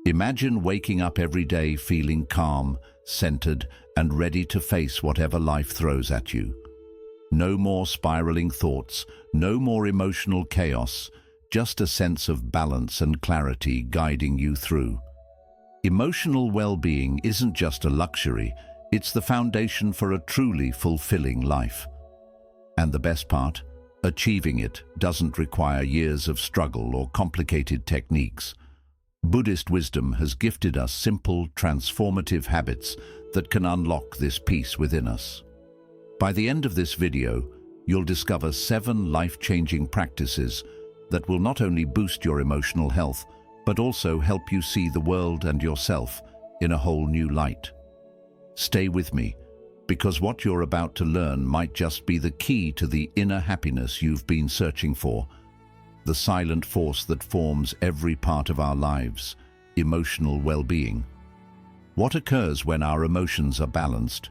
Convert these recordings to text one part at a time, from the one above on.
Imagine waking up every day feeling calm, centered, and ready to face whatever life throws at you. No more spiraling thoughts, no more emotional chaos, just a sense of balance and clarity guiding you through. Emotional well-being isn't just a luxury, it's the foundation for a truly fulfilling life. And the best part? Achieving it doesn't require years of struggle or complicated techniques. Buddhist wisdom has gifted us simple, transformative habits that can unlock this peace within us. By the end of this video, you'll discover 7 life-changing practices that will not only boost your emotional health, but also help you see the world and yourself in a whole new light. Stay with me, because what you're about to learn might just be the key to the inner happiness you've been searching for, the silent force that forms every part of our lives, emotional well-being. What occurs when our emotions are balanced?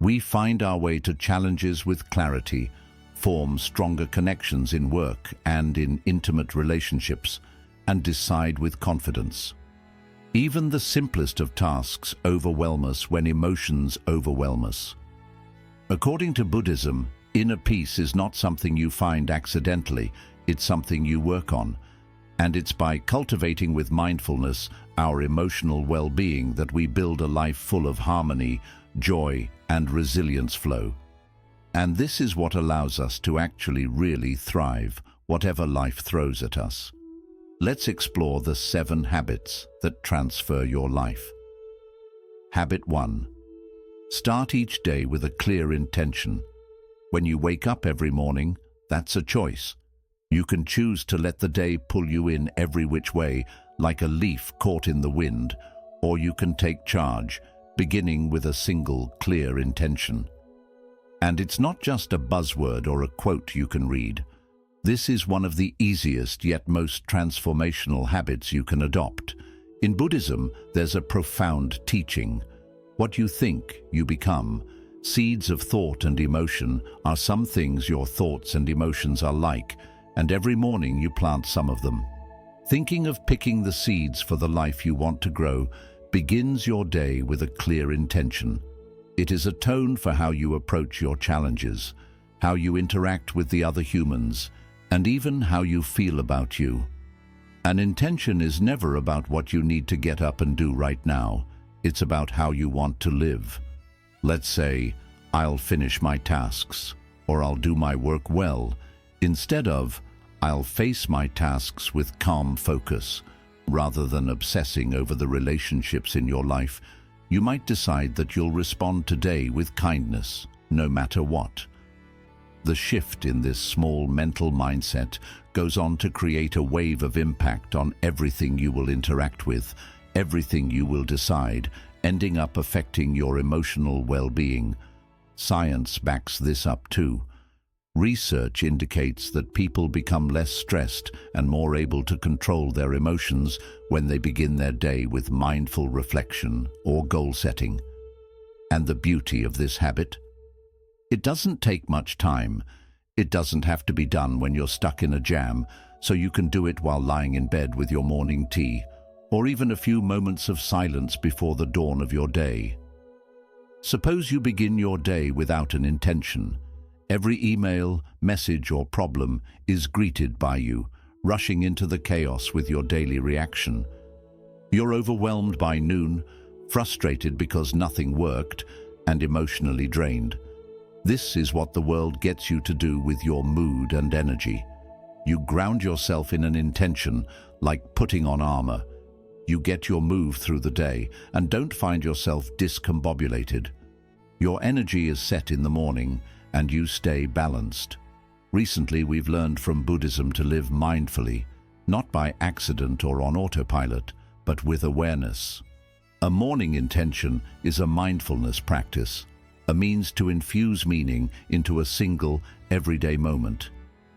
We find our way to challenges with clarity, form stronger connections in work and in intimate relationships, and decide with confidence. Even the simplest of tasks overwhelm us when emotions overwhelm us. According to Buddhism, inner peace is not something you find accidentally, it's something you work on. And it's by cultivating with mindfulness our emotional well-being that we build a life full of harmony, joy, and resilience flow. And this is what allows us to actually really thrive, whatever life throws at us. Let's explore the 7 habits that transfer your life. Habit 1. Start each day with a clear intention. When you wake up every morning, that's a choice. You can choose to let the day pull you in every which way, like a leaf caught in the wind, or you can take charge, beginning with a single clear intention. And it's not just a buzzword or a quote you can read. This is one of the easiest yet most transformational habits you can adopt. In Buddhism, there's a profound teaching. What you think, you become. Seeds of thought and emotion are some things your thoughts and emotions are like, and every morning you plant some of them. Thinking of picking the seeds for the life you want to grow begins your day with a clear intention. It is a tone for how you approach your challenges, how you interact with the other humans, and even how you feel about you. An intention is never about what you need to get up and do right now. It's about how you want to live. Let's say, I'll finish my tasks, or I'll do my work well, instead of, I'll face my tasks with calm focus. Rather than obsessing over the relationships in your life, you might decide that you'll respond today with kindness, no matter what. The shift in this small mental mindset goes on to create a wave of impact on everything you will interact with, everything you will decide, ending up affecting your emotional well-being. Science backs this up too. Research indicates that people become less stressed and more able to control their emotions when they begin their day with mindful reflection or goal setting. And the beauty of this habit? It doesn't take much time. It doesn't have to be done when you're stuck in a jam, so you can do it while lying in bed with your morning tea, or even a few moments of silence before the dawn of your day. Suppose you begin your day without an intention. Every email, message, or problem is greeted by you, rushing into the chaos with your daily reaction. You're overwhelmed by noon, frustrated because nothing worked, and emotionally drained. This is what the world gets you to do with your mood and energy. You ground yourself in an intention, like putting on armor. You get your move through the day and don't find yourself discombobulated. Your energy is set in the morning and you stay balanced. Recently, we've learned from Buddhism to live mindfully, not by accident or on autopilot, but with awareness. A morning intention is a mindfulness practice, a means to infuse meaning into a single, everyday moment.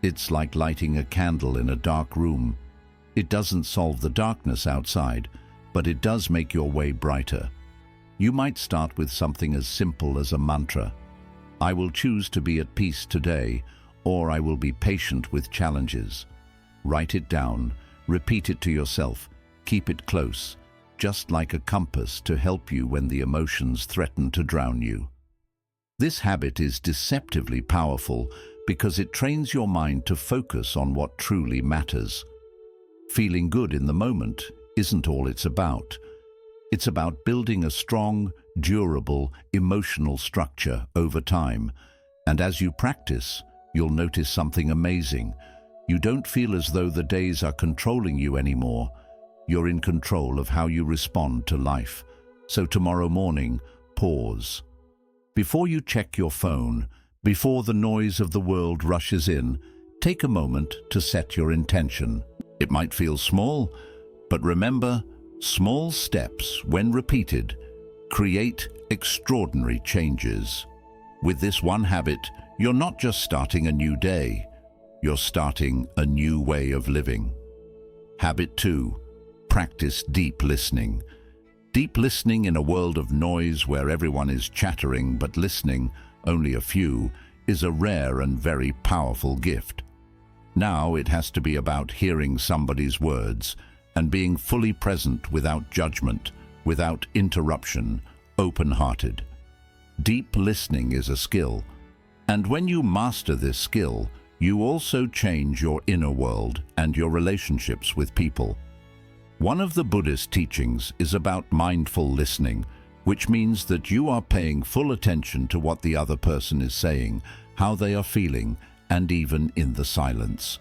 It's like lighting a candle in a dark room. It doesn't solve the darkness outside, but it does make your way brighter. You might start with something as simple as a mantra. I will choose to be at peace today, or I will be patient with challenges. Write it down, repeat it to yourself, keep it close, just like a compass to help you when the emotions threaten to drown you. This habit is deceptively powerful because it trains your mind to focus on what truly matters. Feeling good in the moment isn't all it's about. It's about building a strong, durable, emotional structure over time. And as you practice, you'll notice something amazing. You don't feel as though the days are controlling you anymore. You're in control of how you respond to life. So tomorrow morning, pause. Before you check your phone, before the noise of the world rushes in, take a moment to set your intention. It might feel small, but remember, small steps, when repeated, create extraordinary changes. With this one habit, you're not just starting a new day, you're starting a new way of living. Habit 2. Practice deep listening. Deep listening in a world of noise where everyone is chattering but listening, only a few, is a rare and very powerful gift. Now it has to be about hearing somebody's words and being fully present without judgment, without interruption, open-hearted. Deep listening is a skill, and when you master this skill, you also change your inner world and your relationships with people. One of the Buddhist teachings is about mindful listening, which means that you are paying full attention to what the other person is saying, how they are feeling, and even in the silence.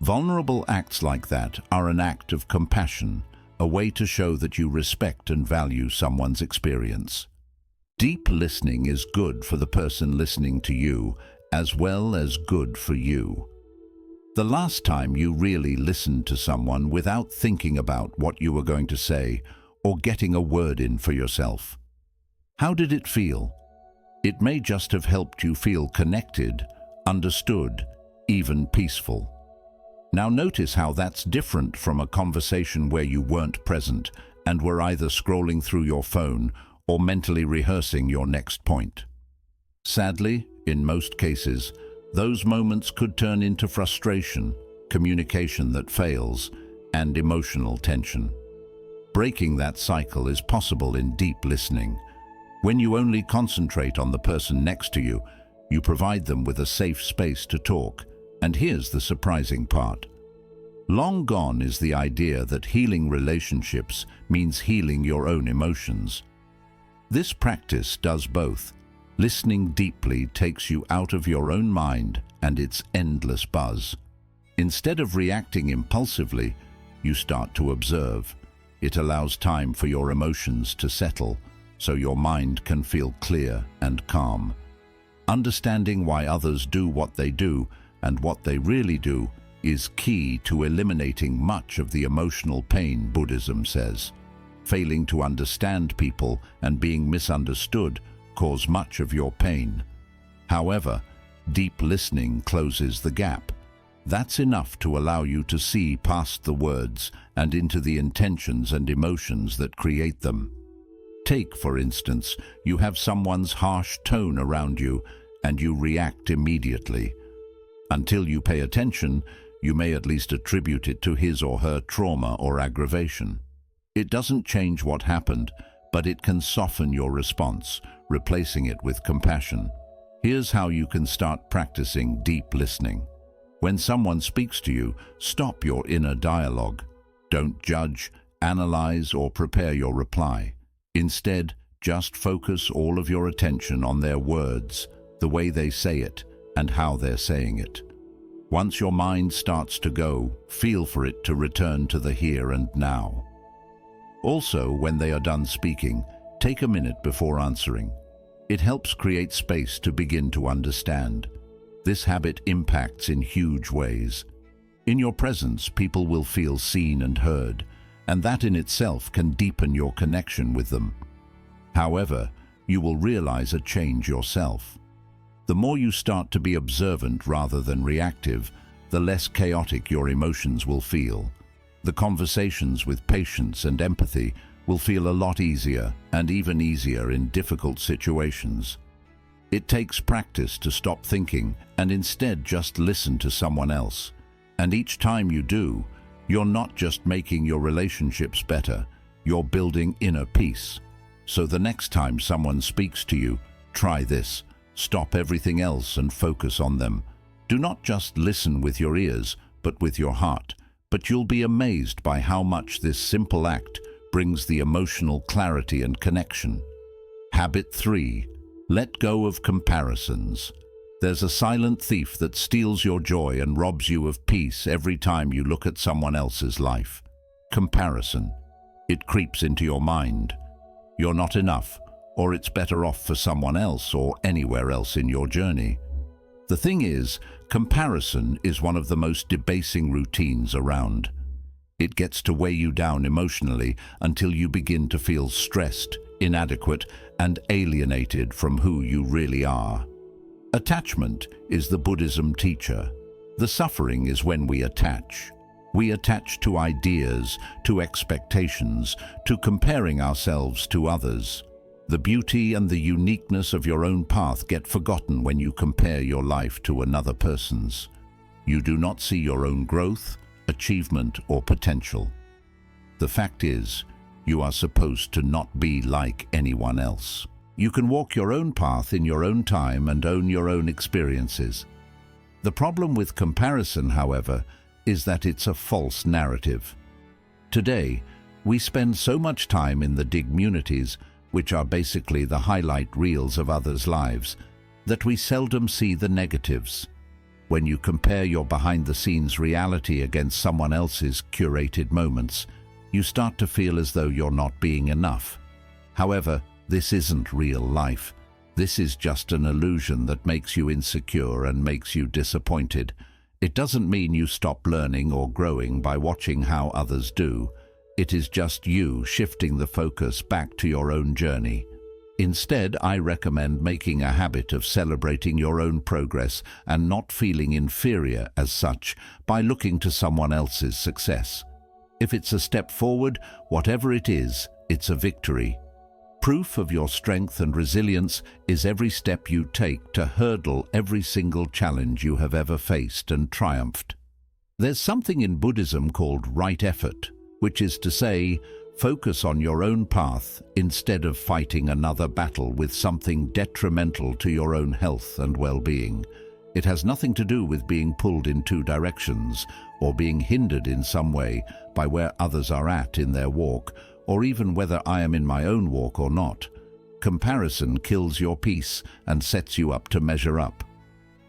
Vulnerable acts like that are an act of compassion, a way to show that you respect and value someone's experience. Deep listening is good for the person listening to you, as well as good for you. The last time you really listened to someone without thinking about what you were going to say or getting a word in for yourself, how did it feel? It may just have helped you feel connected, understood, even peaceful. Now notice how that's different from a conversation where you weren't present and were either scrolling through your phone or mentally rehearsing your next point. Sadly, in most cases, those moments could turn into frustration, communication that fails, and emotional tension. Breaking that cycle is possible in deep listening. When you only concentrate on the person next to you, you provide them with a safe space to talk. And here's the surprising part. Long gone is the idea that healing relationships means healing your own emotions. This practice does both. Listening deeply takes you out of your own mind and its endless buzz. Instead of reacting impulsively, you start to observe. It allows time for your emotions to settle, so your mind can feel clear and calm. Understanding why others do what they do and what they really do is key to eliminating much of the emotional pain, Buddhism says. Failing to understand people and being misunderstood cause much of your pain. However, deep listening closes the gap. That's enough to allow you to see past the words and into the intentions and emotions that create them. Take, for instance, you have someone's harsh tone around you and you react immediately. Until you pay attention, you may at least attribute it to his or her trauma or aggravation. It doesn't change what happened, but it can soften your response, replacing it with compassion. Here's how you can start practicing deep listening. When someone speaks to you, stop your inner dialogue. Don't judge, analyze, or prepare your reply. Instead, just focus all of your attention on their words, the way they say it, and how they're saying it. Once your mind starts to go, feel for it to return to the here and now. Also, when they are done speaking, take a minute before answering. It helps create space to begin to understand. This habit impacts in huge ways. In your presence, people will feel seen and heard, and that in itself can deepen your connection with them. However, you will realize a change yourself. The more you start to be observant rather than reactive, the less chaotic your emotions will feel. The conversations with patience and empathy will feel a lot easier, and even easier in difficult situations. It takes practice to stop thinking and instead just listen to someone else. And each time you do, you're not just making your relationships better, you're building inner peace. So the next time someone speaks to you, try this. Stop everything else and focus on them. Do not just listen with your ears, but with your heart. But you'll be amazed by how much this simple act brings the emotional clarity and connection. Habit 3. Let go of comparisons. There's a silent thief that steals your joy and robs you of peace every time you look at someone else's life. Comparison. It creeps into your mind. You're not enough, or it's better off for someone else or anywhere else in your journey. The thing is, comparison is one of the most debasing routines around. It gets to weigh you down emotionally until you begin to feel stressed, inadequate, and alienated from who you really are. Attachment is the Buddhism teacher. The suffering is when we attach. We attach to ideas, to expectations, to comparing ourselves to others. The beauty and the uniqueness of your own path get forgotten when you compare your life to another person's. You do not see your own growth, achievement, or potential. The fact is, you are supposed to not be like anyone else. You can walk your own path in your own time and own your own experiences. The problem with comparison, however, is that it's a false narrative. Today, we spend so much time in the digmunities, which are basically the highlight reels of others' lives, that we seldom see the negatives. When you compare your behind-the-scenes reality against someone else's curated moments, you start to feel as though you're not being enough. However, this isn't real life. This is just an illusion that makes you insecure and makes you disappointed. It doesn't mean you stop learning or growing by watching how others do. It is just you shifting the focus back to your own journey. Instead, I recommend making a habit of celebrating your own progress and not feeling inferior as such by looking to someone else's success. If it's a step forward, whatever it is, it's a victory. Proof of your strength and resilience is every step you take to hurdle every single challenge you have ever faced and triumphed. There's something in Buddhism called right effort, which is to say, focus on your own path instead of fighting another battle with something detrimental to your own health and well-being. It has nothing to do with being pulled in two directions or being hindered in some way by where others are at in their walk, or even whether I am in my own walk or not. Comparison kills your peace and sets you up to measure up.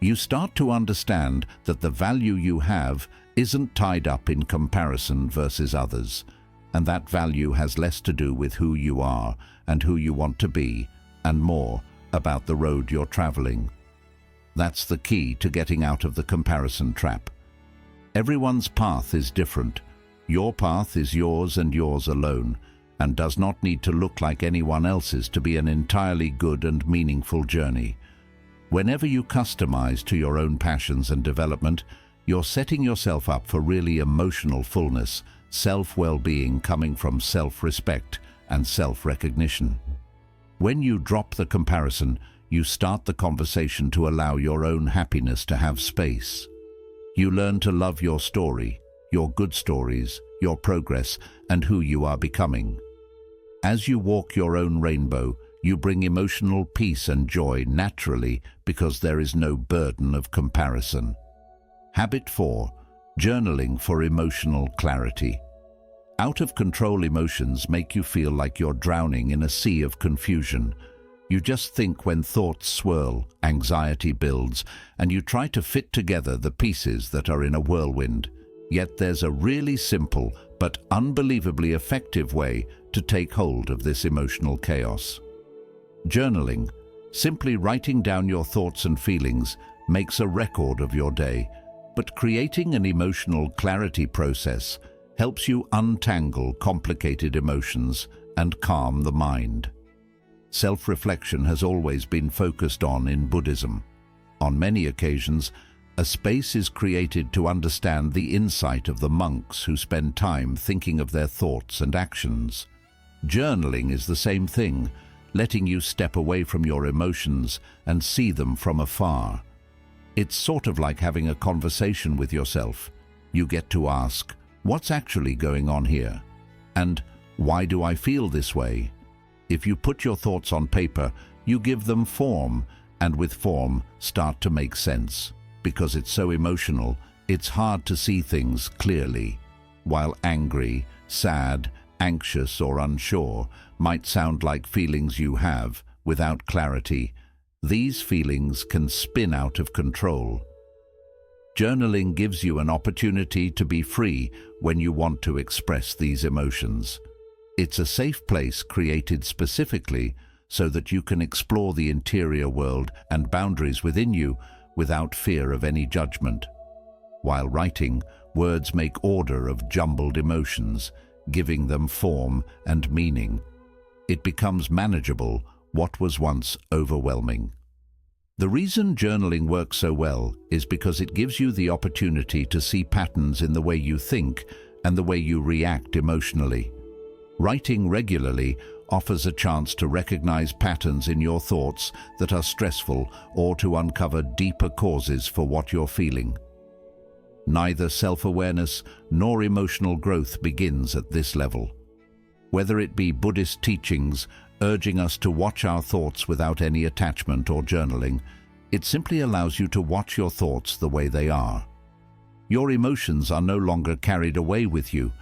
You start to understand that the value you have isn't tied up in comparison versus others, and that value has less to do with who you are and who you want to be, and more about the road you're traveling. That's the key to getting out of the comparison trap. Everyone's path is different. Your path is yours and yours alone, and does not need to look like anyone else's to be an entirely good and meaningful journey. Whenever you customize to your own passions and development, you're setting yourself up for really emotional fullness, self-well-being coming from self-respect and self-recognition. When you drop the comparison, you start the conversation to allow your own happiness to have space. You learn to love your story, your good stories, your progress, and who you are becoming. As you walk your own rainbow, you bring emotional peace and joy naturally because there is no burden of comparison. Habit 4. Journaling for emotional clarity. Out-of-control emotions make you feel like you're drowning in a sea of confusion. You just think when thoughts swirl, anxiety builds, and you try to fit together the pieces that are in a whirlwind. Yet there's a really simple but unbelievably effective way to take hold of this emotional chaos. Journaling, simply writing down your thoughts and feelings, makes a record of your day, but creating an emotional clarity process helps you untangle complicated emotions and calm the mind. Self-reflection has always been focused on in Buddhism. On many occasions, a space is created to understand the insight of the monks who spend time thinking of their thoughts and actions. Journaling is the same thing, letting you step away from your emotions and see them from afar. It's sort of like having a conversation with yourself. You get to ask, what's actually going on here? And Why do I feel this way? If you put your thoughts on paper, you give them form, and with form start to make sense. Because it's so emotional, it's hard to see things clearly. While angry, sad, anxious or unsure might sound like feelings you have without clarity, these feelings can spin out of control. Journaling gives you an opportunity to be free when you want to express these emotions. It's a safe place created specifically so that you can explore the interior world and boundaries within you without fear of any judgment. While writing, words make order of jumbled emotions, giving them form and meaning. It becomes manageable what was once overwhelming. The reason journaling works so well is because it gives you the opportunity to see patterns in the way you think and the way you react emotionally. Writing regularly offers a chance to recognize patterns in your thoughts that are stressful or to uncover deeper causes for what you're feeling. Neither self-awareness nor emotional growth begins at this level. Whether it be Buddhist teachings urging us to watch our thoughts without any attachment or journaling, it simply allows you to watch your thoughts the way they are. Your emotions are no longer carried away with you.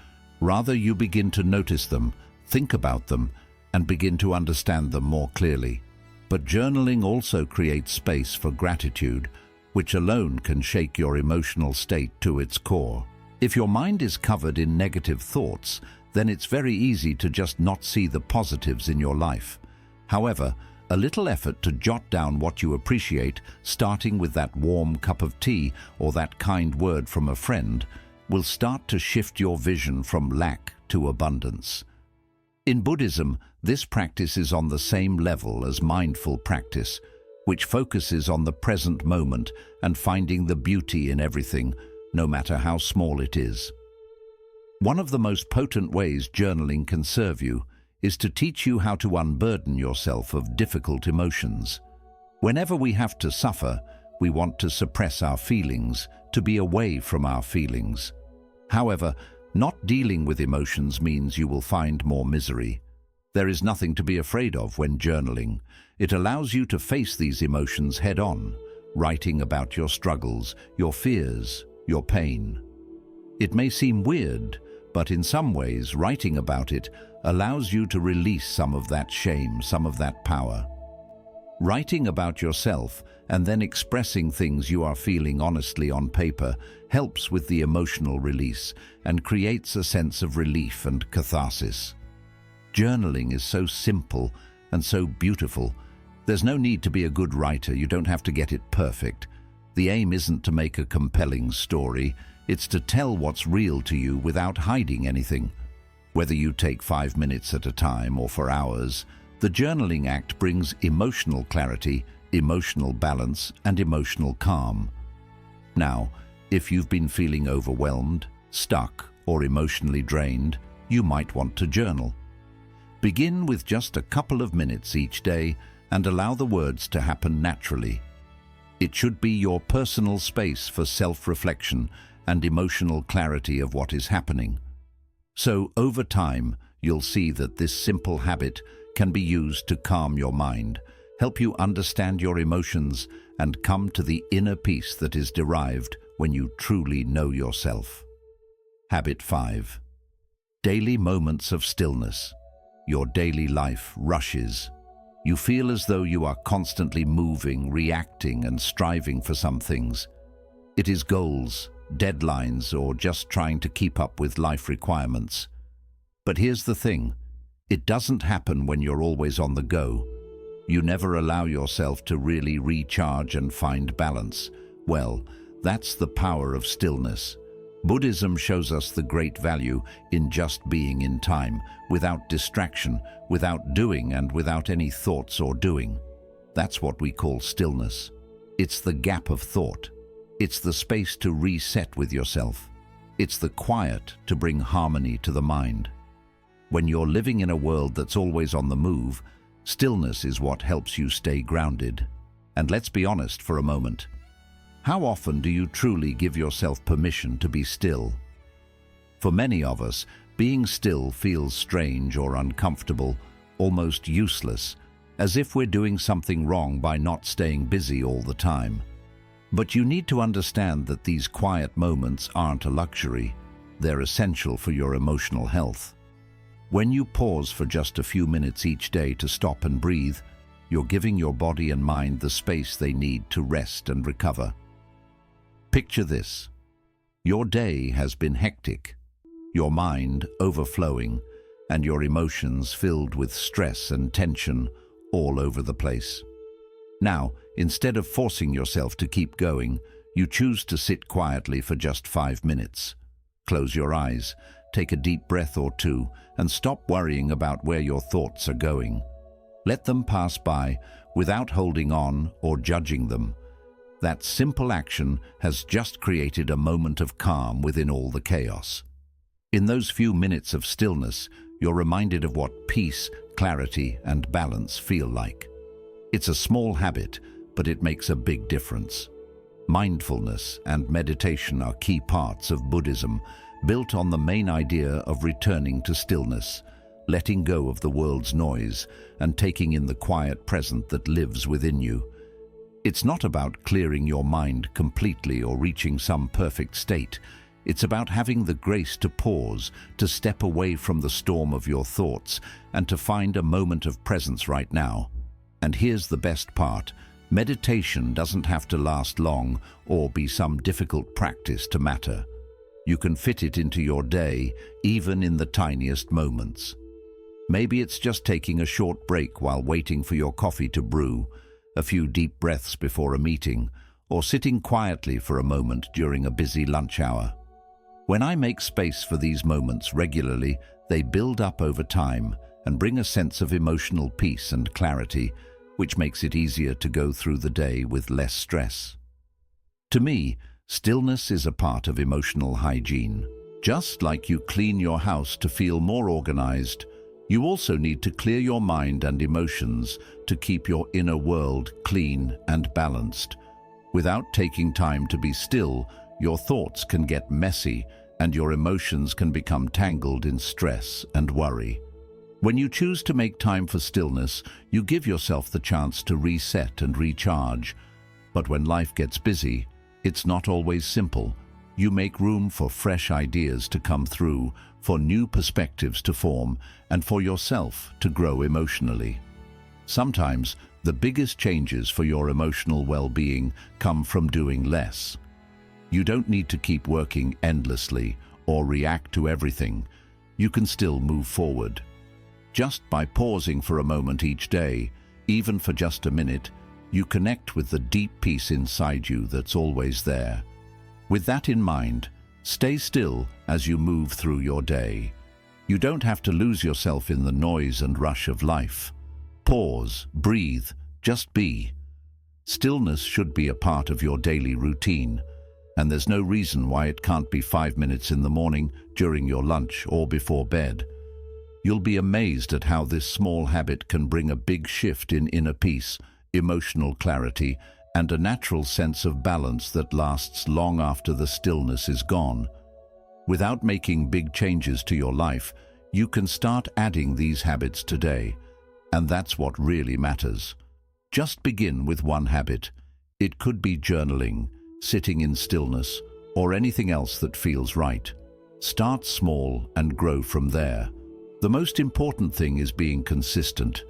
Rather, you begin to notice them, think about them, and begin to understand them more clearly. But journaling also creates space for gratitude, which alone can shake your emotional state to its core. If your mind is covered in negative thoughts, then it's very easy to just not see the positives in your life. However, a little effort to jot down what you appreciate, starting with that warm cup of tea or that kind word from a friend, will start to shift your vision from lack to abundance. In Buddhism, this practice is on the same level as mindful practice, which focuses on the present moment and finding the beauty in everything, no matter how small it is. One of the most potent ways journaling can serve you is to teach you how to unburden yourself of difficult emotions. Whenever we have to suffer, we want to suppress our feelings, to be away from our feelings. However, not dealing with emotions means you will find more misery. There is nothing to be afraid of when journaling. It allows you to face these emotions head-on, writing about your struggles, your fears, your pain. It may seem weird, but in some ways, writing about it allows you to release some of that shame, some of that power. Writing about yourself and then expressing things you are feeling honestly on paper helps with the emotional release and creates a sense of relief and catharsis. Journaling is so simple and so beautiful. There's no need to be a good writer. You don't have to get it perfect. The aim isn't to make a compelling story. It's to tell what's real to you without hiding anything. Whether you take 5 minutes at a time or for hours, the journaling act brings emotional clarity, emotional balance, and emotional calm. Now, if you've been feeling overwhelmed, stuck, or emotionally drained, you might want to journal. Begin with just a couple of minutes each day and allow the words to happen naturally. It should be your personal space for self-reflection and emotional clarity of what is happening. So, over time, you'll see that this simple habit can be used to calm your mind, help you understand your emotions, and come to the inner peace that is derived when you truly know yourself. Habit 5. Daily moments of stillness. Your daily life rushes. You feel as though you are constantly moving, reacting, and striving for some things. It is goals, deadlines, or just trying to keep up with life requirements. But here's the thing. It doesn't happen when you're always on the go. You never allow yourself to really recharge and find balance. Well, that's the power of stillness. Buddhism shows us the great value in just being in time, without distraction, without doing, and without any thoughts or doing. That's what we call stillness. It's the gap of thought. It's the space to reset with yourself. It's the quiet to bring harmony to the mind. When you're living in a world that's always on the move, stillness is what helps you stay grounded. And let's be honest for a moment. How often do you truly give yourself permission to be still? For many of us, being still feels strange or uncomfortable, almost useless, as if we're doing something wrong by not staying busy all the time. But you need to understand that these quiet moments aren't a luxury. They're essential for your emotional health. When you pause for just a few minutes each day to stop and breathe, you're giving your body and mind the space they need to rest and recover. Picture this. Your day has been hectic, your mind overflowing, and your emotions filled with stress and tension all over the place. Now, instead of forcing yourself to keep going, you choose to sit quietly for just 5 minutes. Close your eyes, take a deep breath or two, and stop worrying about where your thoughts are going. Let them pass by without holding on or judging them. That simple action has just created a moment of calm within all the chaos. In those few minutes of stillness, you're reminded of what peace, clarity, and balance feel like. It's a small habit, but it makes a big difference. Mindfulness and meditation are key parts of Buddhism, built on the main idea of returning to stillness, letting go of the world's noise, and taking in the quiet present that lives within you. It's not about clearing your mind completely or reaching some perfect state. It's about having the grace to pause, to step away from the storm of your thoughts, and to find a moment of presence right now. And here's the best part. Meditation doesn't have to last long or be some difficult practice to matter. You can fit it into your day, even in the tiniest moments. Maybe it's just taking a short break while waiting for your coffee to brew, a few deep breaths before a meeting, or sitting quietly for a moment during a busy lunch hour. When I make space for these moments regularly, they build up over time and bring a sense of emotional peace and clarity, which makes it easier to go through the day with less stress. To me, stillness is a part of emotional hygiene. Just like you clean your house to feel more organized, you also need to clear your mind and emotions to keep your inner world clean and balanced. Without taking time to be still, your thoughts can get messy and your emotions can become tangled in stress and worry. When you choose to make time for stillness, you give yourself the chance to reset and recharge. But when life gets busy, it's not always simple. You make room for fresh ideas to come through, for new perspectives to form, and for yourself to grow emotionally. Sometimes, the biggest changes for your emotional well-being come from doing less. You don't need to keep working endlessly or react to everything. You can still move forward. Just by pausing for a moment each day, even for just a minute, you connect with the deep peace inside you that's always there. With that in mind, stay still as you move through your day. You don't have to lose yourself in the noise and rush of life. Pause, breathe, just be. Stillness should be a part of your daily routine, and there's no reason why it can't be 5 minutes in the morning, during your lunch, or before bed. You'll be amazed at how this small habit can bring a big shift in inner peace, emotional clarity, and a natural sense of balance that lasts long after the stillness is gone. Without making big changes to your life, you can start adding these habits today, and that's what really matters. Just begin with one habit. It could be journaling, sitting in stillness, or anything else that feels right. Start small and grow from there. The most important thing is being consistent.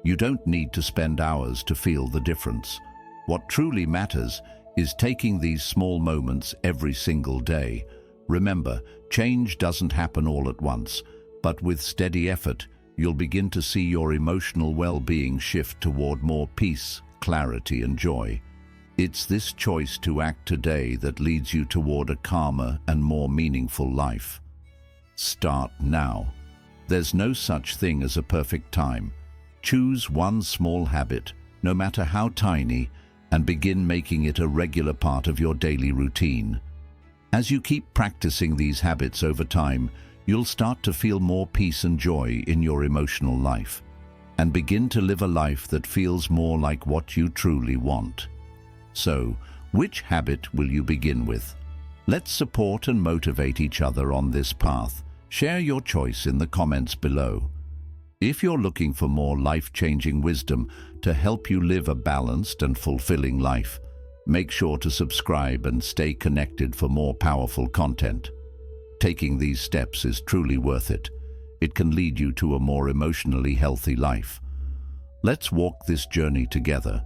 You don't need to spend hours to feel the difference. What truly matters is taking these small moments every single day. Remember, change doesn't happen all at once, but with steady effort, you'll begin to see your emotional well-being shift toward more peace, clarity, and joy. It's this choice to act today that leads you toward a calmer and more meaningful life. Start now. There's no such thing as a perfect time. Choose one small habit, no matter how tiny, and begin making it a regular part of your daily routine. As you keep practicing these habits over time, you'll start to feel more peace and joy in your emotional life, and begin to live a life that feels more like what you truly want. So, which habit will you begin with? Let's support and motivate each other on this path. Share your choice in the comments below. If you're looking for more life-changing wisdom to help you live a balanced and fulfilling life, make sure to subscribe and stay connected for more powerful content. Taking these steps is truly worth it. It can lead you to a more emotionally healthy life. Let's walk this journey together.